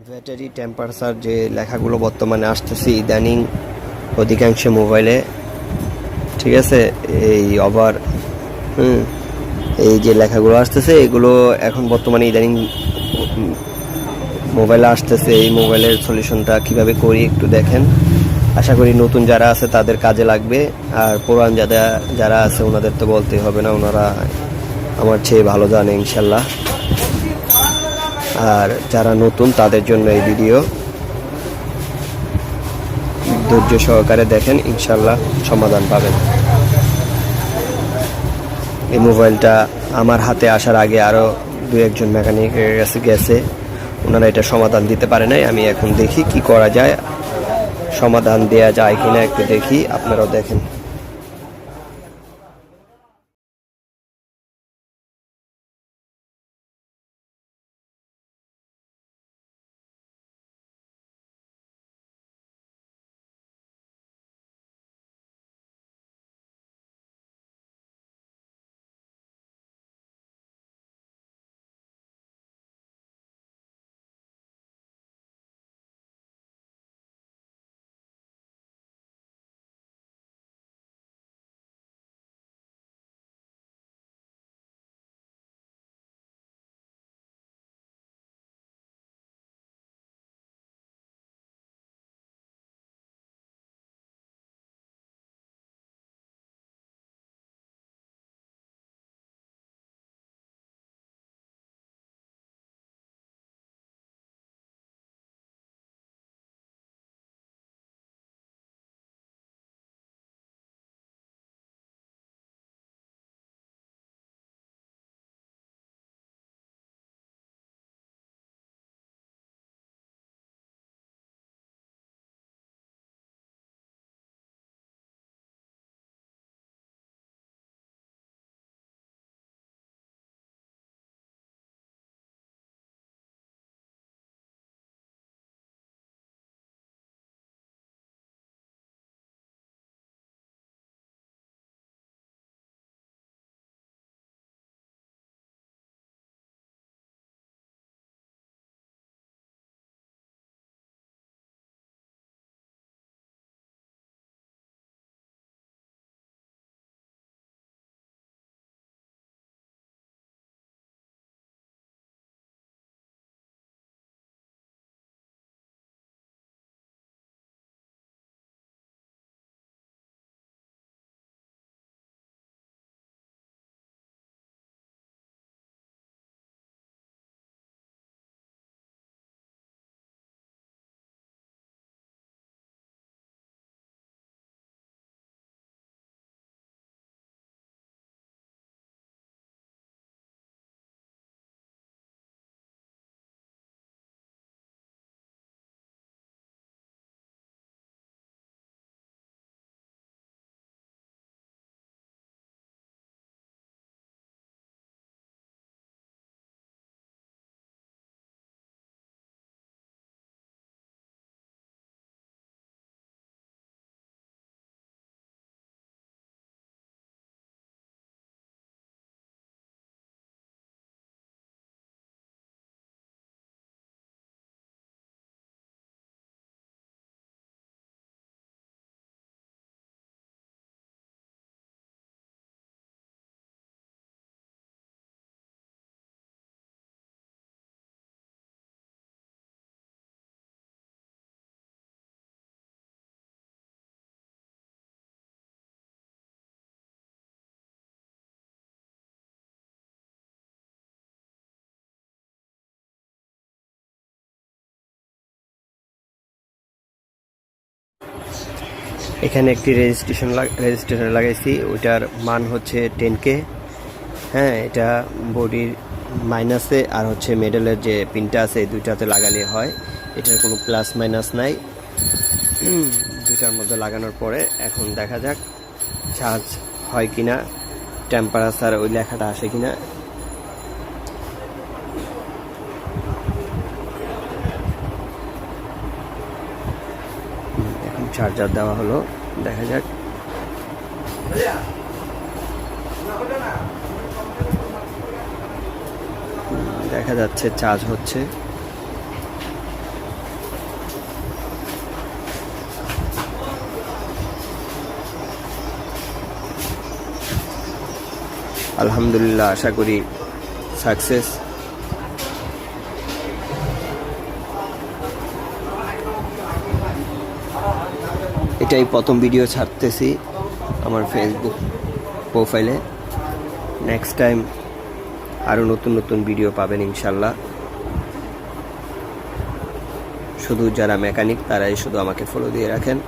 Battery temperature যে লেখাগুলো বর্তমানে আসতেছে ইদানিং অধিকাংশ মোবাইলে, ঠিক আছে, এই ওভার এই যে লেখাগুলো আসতেছে এগুলো এখন বর্তমানে ইদানিং মোবাইলে আসতেছে। এই মোবাইলের সলিউশনটা কিভাবে করি একটু দেখেন। আশা করি নতুন যারা আছে তাদের কাজে লাগবে, আর পুরান যারা আছে ওনাদের তো বলতেই হবে না, ওনারা আমার চেয়ে ভালো জানে ইনশাল্লাহ। আর যারা নতুন তাদের জন্য এই ভিডিও, ধৈর্য সহকারে দেখেন, ইনশাল্লাহ সমাধান পাবেন। এই মোবাইলটা আমার হাতে আসার আগে আরও দু একজন মেকানিকের কাছে গেছে, ওনারা এটা সমাধান দিতে পারে নাই। আমি এখন দেখি কি করা যায়, সমাধান দেয়া যায় কিনা একটু দেখি, আপনারাও দেখেন। এখানে একটি রেজিস্ট্রেশন লাগাইছি, ওইটার মান হচ্ছে 10K। হ্যাঁ, এটা বডির মাইনাসে আর হচ্ছে মেডেলের যে পিনটা আছে এই দুইটাতে লাগালে হয়, এটার কোনো প্লাস মাইনাস নাই। দুইটার মধ্যে লাগানোর পরে এখন দেখা যাক চার্জ হয় কিনা, টেম্পারেচার ওই লেখাটা আসে কিনা। এখন চার্জার দেওয়া হলো, দেখা যাক। দেখা যাচ্ছে চার্জ হচ্ছে। আলহামদুলিল্লাহ, আশা করি সাকসেস। এটাই প্রথম ভিডিও ছাড়তেছি আমার ফেসবুক প্রোফাইলে। নেক্সট টাইম আরও নতুন নতুন ভিডিও পাবেন ইনশাল্লাহ। শুধু যারা মেকানিক তারাই শুধু আমাকে ফলো দিয়ে রাখেন।